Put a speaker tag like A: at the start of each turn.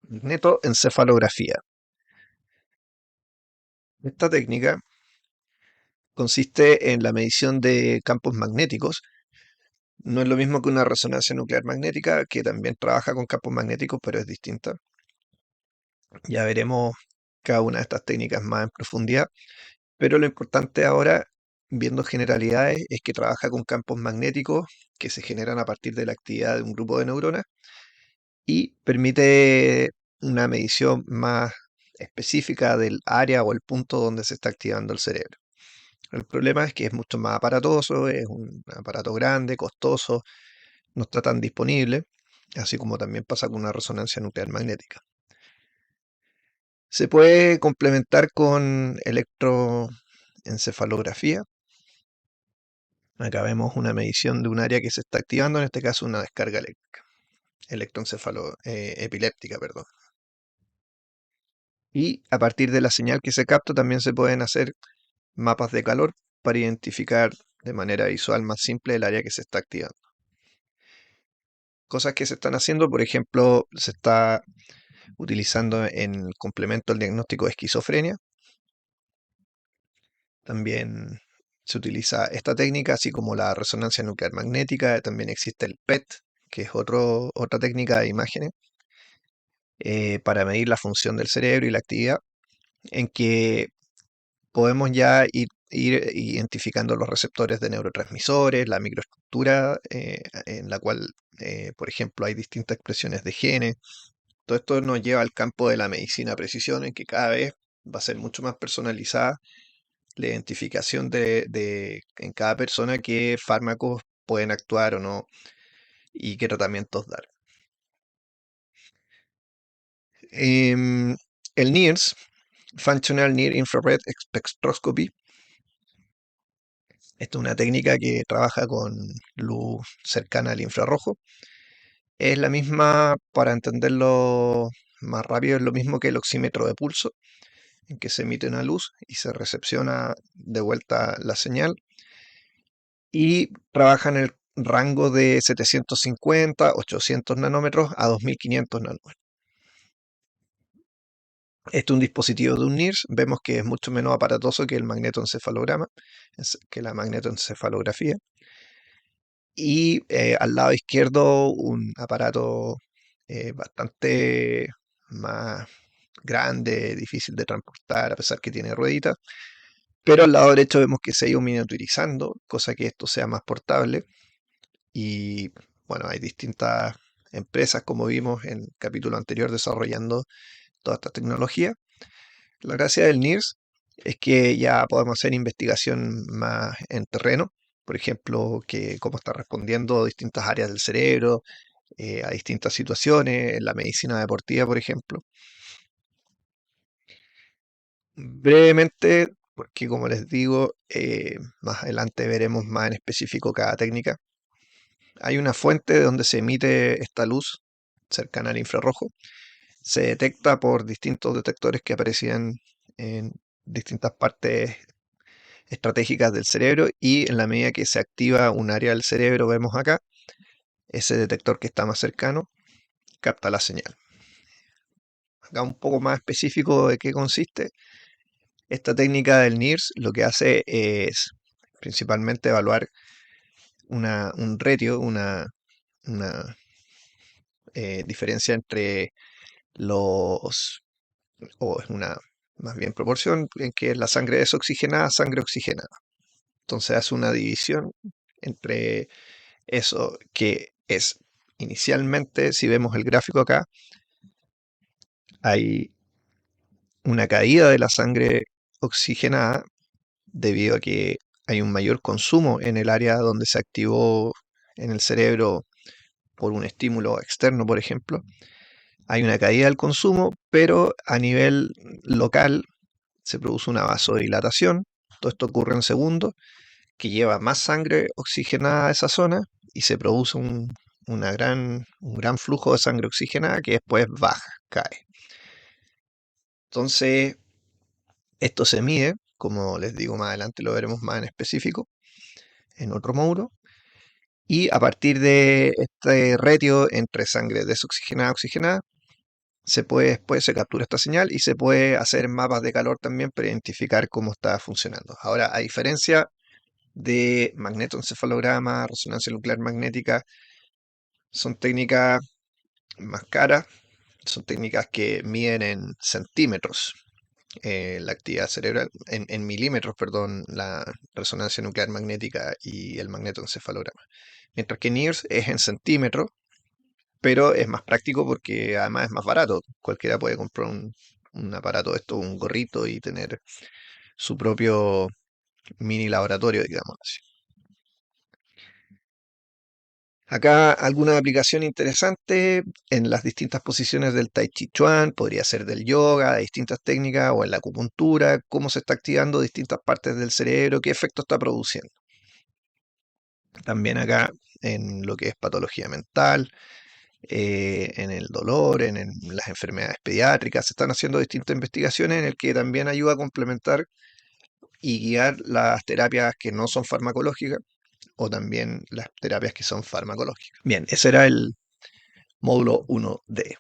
A: Magnetoencefalografía. Esta técnica consiste en la medición de campos magnéticos. No es lo mismo que una resonancia nuclear magnética, que también trabaja con campos magnéticos, pero es distinta. Ya veremos cada una de estas técnicas más en profundidad, pero lo importante ahora, viendo generalidades, es que trabaja con campos magnéticos que se generan a partir de la actividad de un grupo de neuronas y permite una medición más específica del área o el punto donde se está activando el cerebro. El problema es que es mucho más aparatoso, es un aparato grande, costoso, no está tan disponible, así como también pasa con una resonancia nuclear magnética. Se puede complementar con electroencefalografía. Acá vemos una medición de un área que se está activando, en este caso una descarga eléctrica, epiléptica, perdón. Y a partir de la señal que se capta también se pueden hacer mapas de calor para identificar de manera visual más simple el área que se está activando. Cosas que se están haciendo, por ejemplo, se está utilizando en complemento al diagnóstico de esquizofrenia. También se utiliza esta técnica, así como la resonancia nuclear magnética. También existe el PET, que es otra técnica de imágenes para medir la función del cerebro y la actividad, en que podemos ya ir identificando los receptores de neurotransmisores, la microestructura en la cual, por ejemplo, hay distintas expresiones de genes. Todo esto nos lleva al campo de la medicina a precisión, en que cada vez va a ser mucho más personalizada la identificación en cada persona qué fármacos pueden actuar o no y qué tratamientos dar. Em, el NIRS, Functional Near Infrared Spectroscopy, esta es una técnica que trabaja con luz cercana al infrarrojo. Es la misma, para entenderlo más rápido, es lo mismo que el oxímetro de pulso, en que se emite una luz y se recepciona de vuelta la señal. Y trabaja en el rango de 750, 800 nanómetros a 2500 nanómetros. Este es un dispositivo de un NIRS, vemos que es mucho menos aparatoso que el magnetoencefalograma, que la magnetoencefalografía. Y al lado izquierdo un aparato bastante más grande, difícil de transportar, a pesar que tiene rueditas. Pero al lado derecho vemos que se ha ido miniaturizando, cosa que esto sea más portable. Y bueno, hay distintas empresas, como vimos en el capítulo anterior, desarrollando toda esta tecnología. La gracia del NIRS es que ya podemos hacer investigación más en terreno, por ejemplo, que cómo está respondiendo distintas áreas del cerebro a distintas situaciones, en la medicina deportiva, por ejemplo. Brevemente, porque como les digo, más adelante veremos más en específico cada técnica. Hay una fuente de donde se emite esta luz cercana al infrarrojo. Se detecta por distintos detectores que aparecían en distintas partes estratégicas del cerebro, y en la medida que se activa un área del cerebro, vemos acá, ese detector que está más cercano capta la señal. Acá un poco más específico de qué consiste. Esta técnica del NIRS lo que hace es principalmente evaluar un ratio, una diferencia entre los, o es una más bien proporción, en que es la sangre desoxigenada, sangre oxigenada. Entonces hace una división entre eso que es inicialmente, si vemos el gráfico acá, hay una caída de la sangre oxigenada debido a que hay un mayor consumo en el área donde se activó en el cerebro por un estímulo externo, por ejemplo. Hay una caída del consumo, pero a nivel local se produce una vasodilatación. Todo esto ocurre en segundos, que lleva más sangre oxigenada a esa zona y se produce un gran flujo de sangre oxigenada que después baja, cae. Entonces, esto se mide, como les digo más adelante lo veremos más en específico, en otro módulo, y a partir de este ratio entre sangre desoxigenada y oxigenada, después se captura esta señal y se puede hacer mapas de calor también para identificar cómo está funcionando. Ahora, a diferencia de magnetoencefalograma, resonancia nuclear magnética, son técnicas más caras, son técnicas que miden en centímetros la actividad cerebral, en milímetros, perdón, la resonancia nuclear magnética y el magnetoencefalograma. Mientras que NIRS es en centímetros, pero es más práctico porque además es más barato. Cualquiera puede comprar un aparato de esto, un gorrito y tener su propio mini laboratorio, digamos así. Acá alguna aplicación interesante en las distintas posiciones del Tai Chi Chuan, podría ser del yoga, de distintas técnicas o en la acupuntura, cómo se está activando distintas partes del cerebro, qué efecto está produciendo. También acá en lo que es patología mental, en el dolor, en las enfermedades pediátricas, se están haciendo distintas investigaciones en el que también ayuda a complementar y guiar las terapias que no son farmacológicas o también las terapias que son farmacológicas. Bien, ese era el módulo 1D.